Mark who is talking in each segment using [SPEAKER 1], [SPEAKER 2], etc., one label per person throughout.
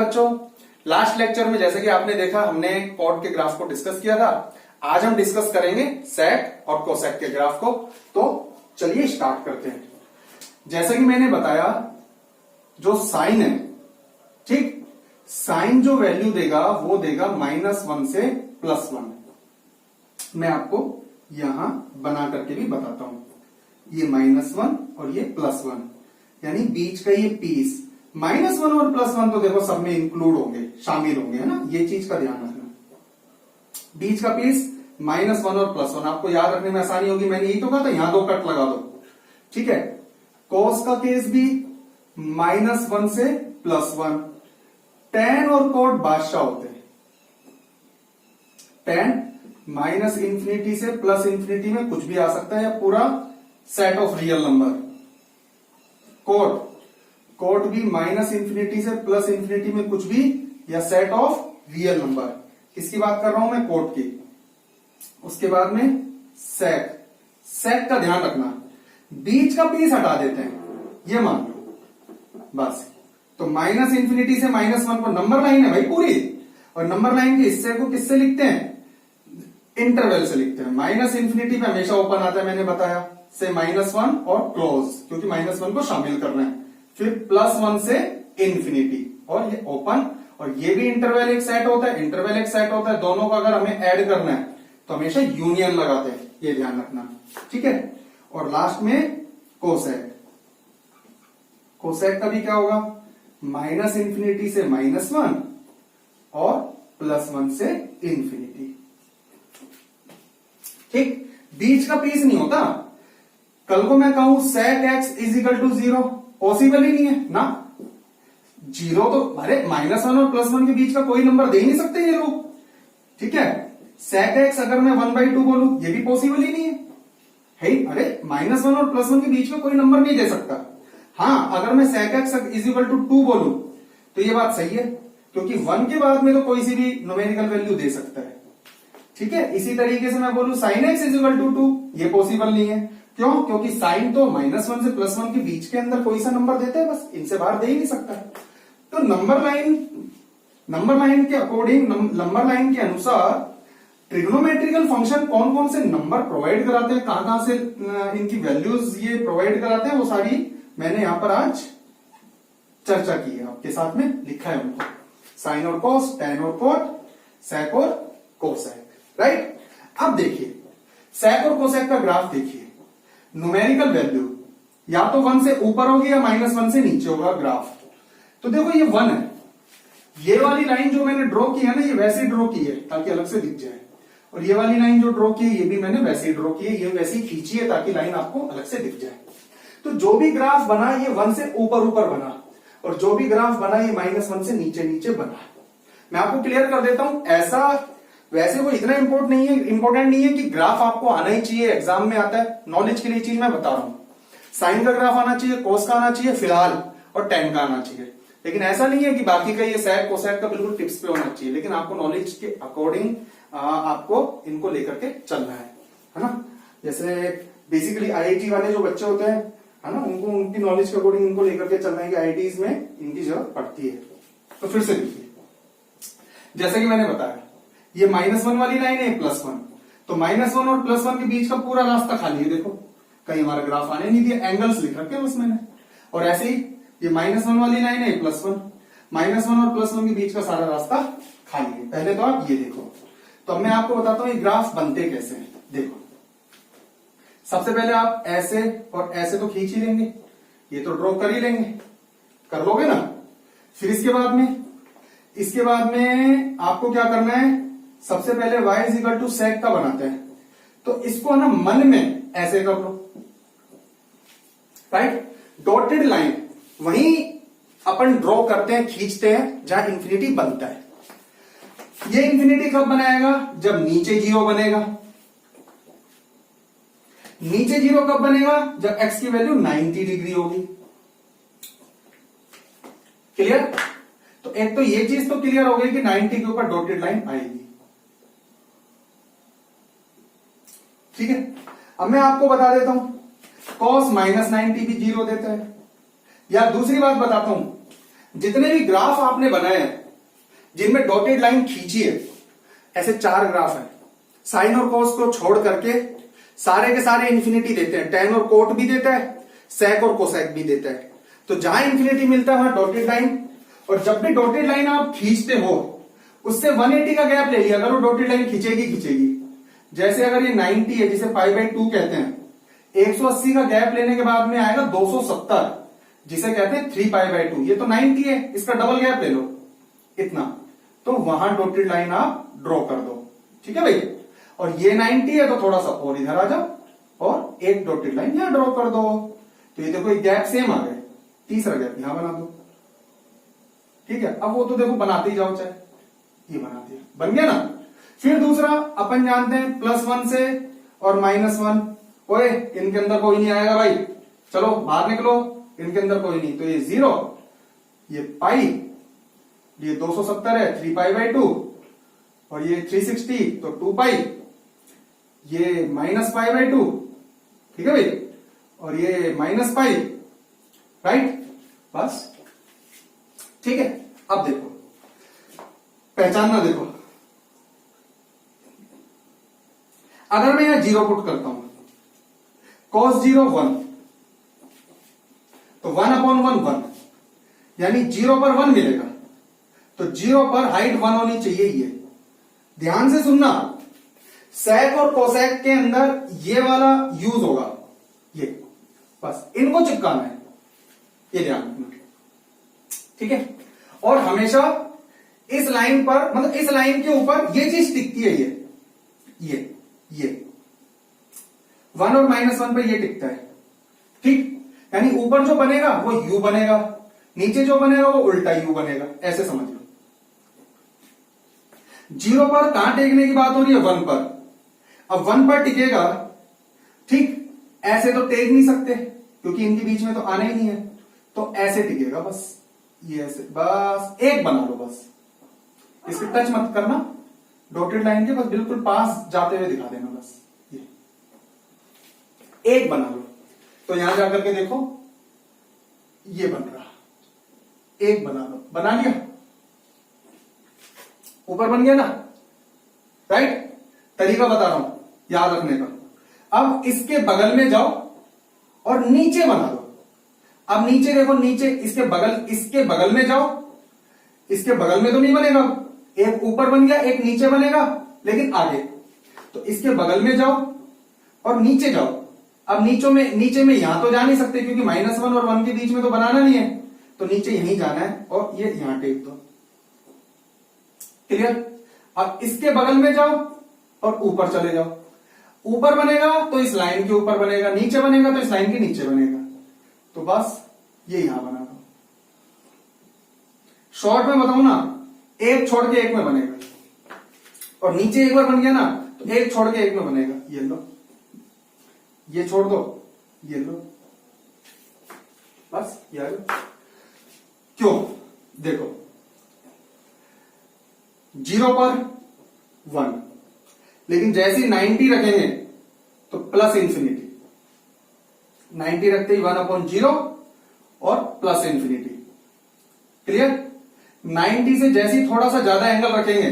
[SPEAKER 1] बच्चों, last lecture में जैसे कि आपने देखा हमने कॉट के ग्राफ को डिस्कस किया था। आज हम डिस्कस करेंगे सेक और कोसेक के ग्राफ को। तो चलिए स्टार्ट करते हैं। जैसे कि मैंने बताया, जो साइन है, ठीक, साइन जो वैल्यू देगा वो देगा -1 से +1। मैं आपको यहां बना करके भी बताता हूं। ये -1 और ये +1, यानी बीच का ये पीस -1 और +1 तो देखो सब में इंक्लूड होंगे, शामिल होंगे, है ना। ये चीज का ध्यान रखना। बीच का पीस -1 और +1 आपको याद रखने में आसानी होगी। मैंने यही तो कहा था, यहां 2 कट लगा दो, ठीक है। कोस का केस भी -1 से +1। tan और कोट बादशाह होते हैं। tan -∞ से +∞ में कुछ भी आ सकता है, या पूरा सेट ऑफ रियल नंबर। कोट भी -∞ से +∞ में कुछ भी, या सेट ऑफ रियल नंबर। किसकी बात कर रहा हूं मैं? कोट की। उसके बाद में सेक का ध्यान रखना, बीच का पीस हटा देते हैं, ये मान लो बस। तो -∞ से -1 को नंबर लाइन है भाई पूरी, और नंबर लाइन के हिस्से को किससे लिखते हैं? इंटरवल से लिखते हैं। -∞ पे हमेशा ओपन आता है, मैंने बताया, से -1 और क्लोज, क्योंकि -1 को शामिल करना है। फिर +1 से ∞, और ये ओपन, और ये भी इंटरवल एक सेट होता है, इंटरवल एक सेट होता है। दोनों का अगर हमें ऐड करना है तो हमेशा यूनियन लगाते हैं, ये ध्यान रखना, ठीक है। और लास्ट में कोसेक। कोसेक का भी क्या होगा? -∞ से -1 और +1 से ∞, ठीक। बीच का पीस नहीं होता। कल को मैं कहूं sec x = 0, पॉसिबल ही नहीं है ना। 0 तो, अरे -1 और +1 के बीच का कोई नंबर दे ही नहीं सकते ये लोग, ठीक है। sec x अगर मैं 1/2 बोलूं, ये भी पॉसिबल ही नहीं है। अरे -1 और +1 के बीच में कोई नंबर नहीं दे सकता। हाँ, अगर मैं sec x = 2 बोलूं तो ये बात सही है, क्योंकि 1 के बाद में तो कोई सी भी न्यूमेरिकल वैल्यू दे सकता है, ठीक है। इसी तरीके से मैं बोलूं sin x = 2, ये पॉसिबल नहीं है। क्यों? क्योंकि साइन तो -1 से +1 के बीच के अंदर कोई सा नंबर देता है, बस, इनसे बाहर दे ही नहीं सकता। तो नंबर लाइन के अकॉर्डिंग, नंबर लाइन के अनुसार ट्रिग्नोमेट्रिकल फंक्शन कौन कौन से नंबर प्रोवाइड कराते हैं, कहां से इनकी वैल्यूज ये प्रोवाइड कराते हैं, वो सारी मैंने यहां पर आज चर्चा की है, आपके साथ में लिखा है उनको। साइन और कोस, tan और कोट, सेक और कोसेक, राइट। अब देखिए, सेक और कोसेक का ग्राफ देखिए। न्यूमेरिकल वैल्यू या तो 1 से ऊपर होगी या -1 से नीचे होगा ग्राफ। तो देखो ये 1 है। ये वाली लाइन जो मैंने ड्रॉ की है ना, ये वैसे ड्रॉ की है ताकि अलग से दिख जाए, और ये वाली लाइन जो ड्रॉ की है, ये भी मैंने वैसे ही ड्रॉ की है, ये वैसे ही खींची है ताकि लाइन आपको अलग से दिख जाए। तो जो भी ग्राफ बना ये 1 से ऊपर बना, और जो भी ग्राफ बना ये -1 से नीचे बना। मैं आपको क्लियर कर देता हूं, ऐसा वैसे वो इतना इंपॉर्टेंट नहीं है कि ग्राफ आपको आना ही चाहिए, एग्जाम में आता है, नॉलेज के लिए चीज मैं बता रहा हूं। साइन का ग्राफ आना चाहिए, कोस का आना चाहिए फिलहाल, और tan का आना चाहिए। लेकिन ऐसा नहीं है कि बाकी का ये सेक कोसेक का बिल्कुल टिप्स पे होना चाहिए, लेकिन आपको नॉलेज के अकॉर्डिंग आपको इनको लेकर के चलना है ना। जैसे बेसिकली IIT वाले जो बच्चे होते हैं, है ना, उनको उनकी नॉलेज के अकॉर्डिंग इनको लेकर के चलना है कि IITs में इनकी जरूरत पड़ती है। तो फिर से देखिए, जैसे कि मैंने बताया, ये -1 वाली लाइन है, +1, तो -1 और +1 के बीच का पूरा रास्ता खाली है। देखो, कहीं हमारा ग्राफ आने नहीं दिया, एंगल्स लिख रखे हैं बस मैंने। और ऐसे ही ये -1 वाली लाइन है, +1, -1 और +1 के बीच का सारा रास्ता खाली है। पहले तो आप ये देखो। तो अब मैं आपको बताता हूं ये ग्राफ बनते कैसे हैं। देखो, सबसे पहले आप ऐसे और ऐसे तो खींच ही लेंगे, ये तो ड्रॉ कर ही लेंगे, कर लोगे ना। फिर इसके बाद में आपको क्या करना है? सबसे पहले y = sec का बनाते हैं, तो इसको ना मन में ऐसे कर लो, राइट। डॉटेड लाइन वहीं अपन ड्रॉ करते हैं, खींचते हैं जहां इंफिनिटी बनता है। ये इंफिनिटी कब बनाएगा? जब नीचे 0 बनेगा। नीचे 0 कब बनेगा? जब x की वैल्यू 90 डिग्री होगी। क्लियर? तो एक तो ये चीज तो क्लियर हो गई कि 90 के ऊपर डॉटेड लाइन आएगी, ठीक है। अब मैं आपको बता देता हूं, cos -90 भी 0 देता है। या दूसरी बात बताता हूं, जितने भी ग्राफ आपने बनाए हैं जिनमें डॉटेड लाइन खींची है, ऐसे 4 ग्राफ है, साइन और कॉस को छोड़ करके सारे के सारे इंफिनिटी देते हैं, टेन और कोट भी देता है, सेक और कोसेक भी देता है। तो जहां इंफिनिटी मिलता है वहां डॉटेड लाइन, और जब भी डॉटेड लाइन आप खींचते हो उससे 180 का गैप ले लिया करो, डॉटेड लाइन खींचेगी। जैसे अगर ये 90 है जिसे π/2 कहते हैं, 180 का गैप लेने के बाद में आएगा 270 जिसे कहते हैं 3π/2। ये तो 90 है, इसका डबल गैप ले लो इतना, तो वहां डॉटेड लाइन आप ड्रॉ कर दो। ठीक है भाई, और ये 90 है तो थोड़ा सा और इधर आ जाओ और एक डॉटेड लाइन यहां ड्रॉ कर दो। तो ये देखो गैप सेम आ गए, तीसरा गैप यहां बना दो। ठीक है, अब वो तो देखो बनाते ही जाओ, चाहे ये बना दिया, बन गया ना। फिर दूसरा अपन जानते हैं +1 से और -1, ओए इनके अंदर कोई नहीं आएगा भाई, चलो बाहर निकलो, इनके अंदर कोई नहीं, तो ये 0, ये पाई, ये 270 है 3π/2, और ये 360 तो 2π, ये -π/2, ठीक है भाई, और ये -π, राइट, बस ठीक है। अब देखो पहचानना, देखो अगर मैं यहां 0 पुट करता हूं, cos 0 1, तो 1/1 1, यानी 0 पर 1 मिलेगा, तो 0 पर हाइट 1 होनी चाहिए। ये ध्यान से सुनना, सेक और कोसेक के अंदर ये वाला यूज होगा, ये बस इनको चिपकाना है, ये ध्यान रखना। ठीक है, और हमेशा इस लाइन पर, मतलब इस लाइन के ऊपर ये चीज टिकती है, ये 1 और -1 पे ये टिकता है। ठीक, यानी ऊपर जो बनेगा वो u बनेगा, नीचे जो बनेगा वो उल्टा u बनेगा, ऐसे समझ लो। 0 पर कहां टेकने की बात हो रही है, 1 पर। अब 1 पर टिकेगा, ठीक, ऐसे तो टेक नहीं सकते क्योंकि इनके बीच में तो आना ही नहीं है, तो ऐसे टिकेगा बस, ये ऐसे, बस एक बना लो, बस इसके टच मत करना डॉटेड लाइन के, बस बिल्कुल पास जाते हुए दिखा देना, बस ये एक बना लो। तो यहां जाकर के देखो ये बन रहा, एक बना लो, बना लिया, ऊपर बन गया ना, राइट। तरीका बता रहा हूं याद रखने का। अब इसके बगल में जाओ और नीचे बना दो। अब नीचे देखो, नीचे इसके बगल में जाओ, इसके बगल में तो नहीं बनेगा, एक ऊपर बन गया एक नीचे बनेगा, लेकिन आगे, तो इसके बगल में जाओ और नीचे जाओ। अब नीचे में यहां तो जा नहीं सकते क्योंकि -1 और 1 के बीच में तो बनाना नहीं है, तो नीचे यहीं जाना है और ये यहां टेक दो। क्लियर। अब इसके बगल में जाओ और ऊपर चले जाओ, ऊपर बनेगा तो इस लाइन के ऊपर बनेगा, नीचे बनेगा तो इस लाइन के नीचे बनेगा, तो बस ये यहां बना दो। शॉर्ट में बताऊं ना, एक छोड़ के एक में बनेगा, और नीचे एक बार बन गया ना तो एक छोड़ के एक में बनेगा। ये लो, ये छोड़ दो, ये लो, बस ये आ गया। क्यों, देखो 0 पर 1, लेकिन जैसे ही 90 रखेंगे तो +∞, 90 रखते ही 1/0 और +∞। क्लियर। 90 से जैसे ही थोड़ा सा ज्यादा एंगल रखेंगे,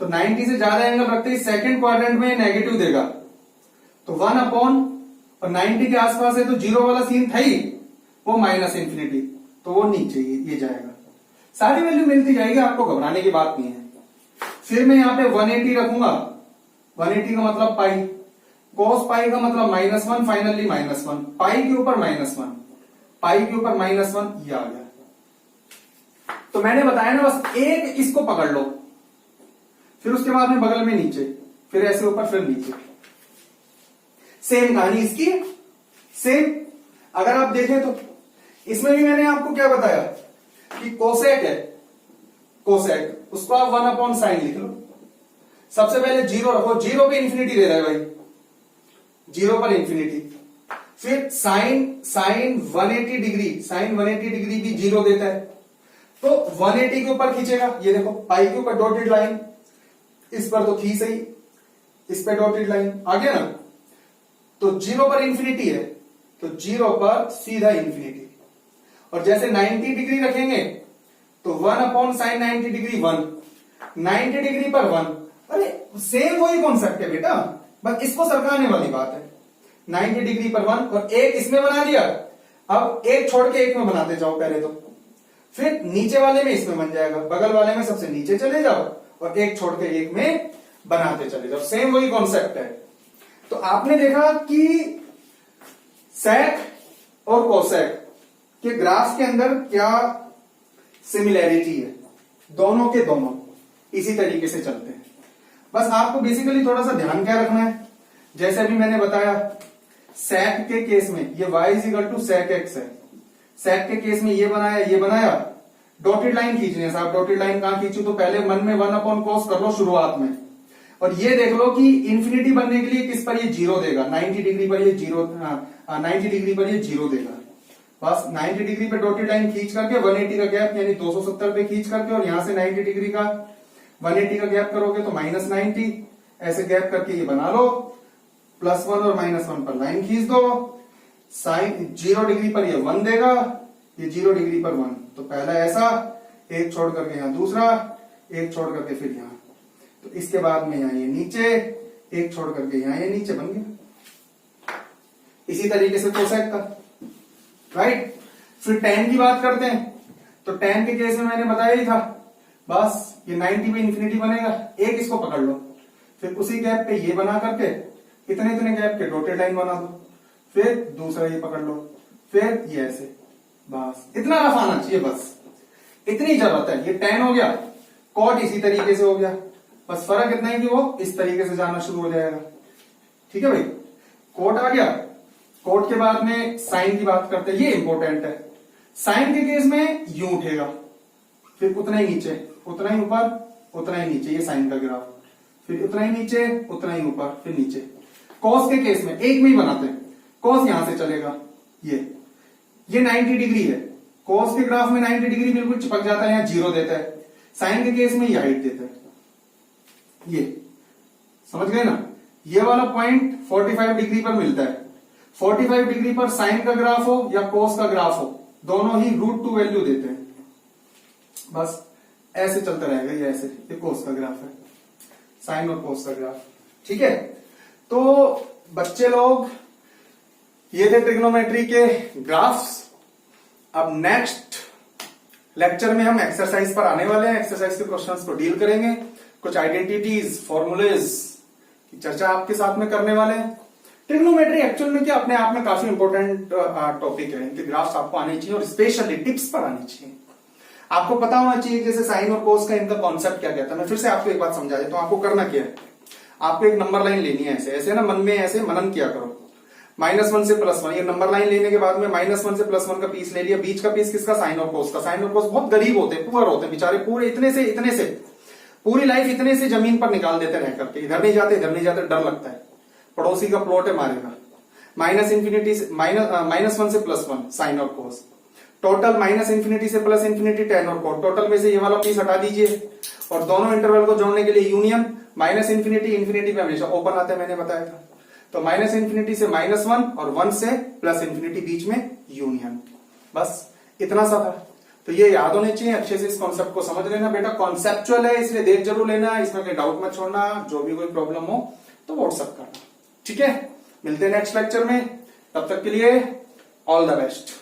[SPEAKER 1] तो 90 से ज्यादा एंगल रखते ही सेकंड क्वाड्रेंट में नेगेटिव देगा, तो 1/, और 90 के आसपास है तो 0 वाला सीन था ही, वो -∞, तो वो नीचे ये जाएगा। सारी वैल्यू मिलती जाएगी, आपको घबराने की बात नहीं है। फिर मैं यहां पे 180 रखूंगा, 180 का मतलब पाई, cos पाई का मतलब -1, फाइनली -1, पाई के ऊपर -1, पाई के ऊपर -1, ये आ गया। तो मैंने बताया ना, बस एक इसको पकड़ लो, फिर उसके बाद में बगल में नीचे, फिर ऐसे ऊपर, फिर नीचे। सेम कहानी इसकी, सेम। अगर आप देखें तो इसमें भी मैंने आपको क्या बताया कि कोसेक है, कोसेक, उसको आप 1/sin लिख लो। सबसे पहले 0 रखो, 0 पे इंफिनिटी दे रहा है भाई, 0 पर इंफिनिटी। फिर साइन 180 डिग्री, साइन 180 डिग्री भी 0 देता है, तो 180 के ऊपर खींचेगा। ये देखो पाई के ऊपर डॉटेड लाइन, इस पर तो खींच सही, इस पे डॉटेड लाइन आ गया ना, तो 0 पर इंफिनिटी है, तो 0 पर सीधा इंफिनिटी, और जैसे 90 डिग्री रखेंगे तो 1/sin90 1, 90 डिग्री पर 1। अरे सेम वही कॉन्सेप्ट है बेटा, बस इसको सरकाने वाली बात है। 90 डिग्री पर 1 और एक इसमें बना दिया, अब एक छोड़ के एक में बनाते जाओ पहले तो, फिर नीचे वाले में इसमें बन जाएगा, बगल वाले में सबसे नीचे चले जाओ और एक छोड़ के एक में बनाते चले जाओ, सेम वही कॉन्सेप्ट है। तो आपने देखा कि सेक और कोसेक के ग्राफ के अंदर क्या सिमिलैरिटी है, दोनों के दोनों इसी तरीके से चलते हैं। बस आपको बेसिकली थोड़ा सा ध्यान क्या रखना है, जैसे अभी मैंने बताया सेक के केस में ये y = sec x है, सेक के केस में ये बनाया, डॉटेड लाइन खींचनी है साहब। डॉटेड लाइन कहां खींचू, तो पहले मन में 1/cos कर लो शुरुआत में, और ये देख लो कि इंफिनिटी बनने के लिए किस पर ये 0 देगा, 90 डिग्री पर ये 0, 90 डिग्री पर ये 0 देगा। बस 90 डिग्री पे डॉटेड लाइन खींच करके 180 का गैप यानी 270 पे खींच करके, और यहां से 90 डिग्री का 180 का गैप करोगे तो -90, ऐसे गैप करके ये बना लो, +1 और -1 पर लाइन खींच दो, साइन 0 डिग्री पर ये 1 देगा, ये 0 डिग्री पर 1, तो पहला ऐसा, एक छोड़ करके यहां दूसरा, एक छोड़ करके फिर यहां, तो इसके बाद में यहां ये नीचे, एक छोड़ करके यहां ये नीचे बन गया। इसी तरीके से कोसेक का, राइट। फिर tan की बात करते हैं, तो tan के केस में मैंने बताया ही था, बस ये 90 पे इंफिनिटी बनेगा, एक इसको पकड़ लो, फिर उसी गैप पे ये बना करके इतने इतने गैप के डॉटेड लाइन बना दो, फिर दूसरा ये पकड़ लो, फिर ये ऐसे, बस इतना रफ आना चाहिए, बस इतनी जरूरत है। ये tan हो गया, cot इसी तरीके से हो गया, बस फर्क इतना है कि वो इस तरीके से जाना शुरू हो जाएगा, ठीक है भाई। cot आ गया, cot के बाद में साइन की बात करते हैं, ये इंपॉर्टेंट है। साइन के केस में यूं उठेगा, फिर उतना ही नीचे, उतना ही ऊपर, उतना ही नीचे, ये साइन का ग्राफ, फिर उतना ही नीचे, उतना ही ऊपर, फिर नीचे। कॉस के केस में एक में ही बनाते हैं, कॉस यहां से चलेगा, ये 90 डिग्री है, कॉस के ग्राफ में 90 डिग्री बिल्कुल चिपक जाता है, यहां 0 देता है। साइन के केस में ये हाइट देता है, ये समझ गए ना। ये वाला पॉइंट 45 डिग्री पर मिलता है, 45 डिग्री पर साइन का ग्राफ हो या कॉस का ग्राफ हो, दोनों ही √2 वैल्यू देते हैं। बस ऐसे चलता रहेगा, ये ऐसे, ये कॉस का ग्राफ है, साइन और कॉस का ग्राफ, ठीक है। तो बच्चे लोग, ये थे ट्रिग्नोमेट्री के ग्राफ्स। अब नेक्स्ट लेक्चर में हम एक्सरसाइज पर आने वाले हैं, एक्सरसाइज के क्वेश्चंस को डील करेंगे, कुछ आइडेंटिटीज, फॉर्मूलेज की चर्चा आपके साथ में करने वाले हैं। ट्रिग्नोमेट्री एक्चुअल में क्या अपने आप में काफी इंपॉर्टेंट टॉपिक है, इनके ग्राफ्स आपको आने चाहिए और स्पेशली टिप्स पर आने चाहिए। आपको पता होना चाहिए जैसे साइन और कोस का इनका कॉन्सेप्ट क्या कहता है। मैं फिर से आपको एक बात समझा देता हूं, आपको करना क्या है, आपको एक नंबर लाइन लेनी है, ऐसे ऐसे ना मन में ऐसे मनन किया करो, -1 से +1, ये नंबर लाइन लेने के बाद में -1 से +1 का पीस ले लिया, बीच का पीस किसका, साइन और कोस का। साइन और कोस बहुत गरीब होते हैं, पुअर होते हैं बेचारे, पूरे इतने से पूरी लाइफ इतने से जमीन पर निकाल देते रह करके, इधर नहीं जाते इधर नहीं जाते, डर लगता है पड़ोसी का प्लॉट है मारेगा। -∞ से -1 से +1 साइन और कोस, टोटल -∞ से +∞ tan और cot, टोटल में से ये वाला पीस हटा दीजिए और दोनों इंटरवल को जोड़ने के लिए यूनियन, -∞ पे हमेशा ओपन आता है, मैंने बताया था। तो -∞ से -1 और 1 से +∞ बीच में यूनियन, बस इतना सा था। तो ये याद होने चाहिए, अच्छे से इस कॉन्सेप्ट को समझ लेना बेटा, कॉन्सेप्चुअल है इसलिए देख जरूर लेना, इसमें कोई डाउट मत छोड़ना, जो भी कोई प्रॉब्लम हो तो व्हाट्सएप करना, ठीक है। मिलते हैं नेक्स्ट लेक्चर में, तब तक के लिए ऑल द बेस्ट।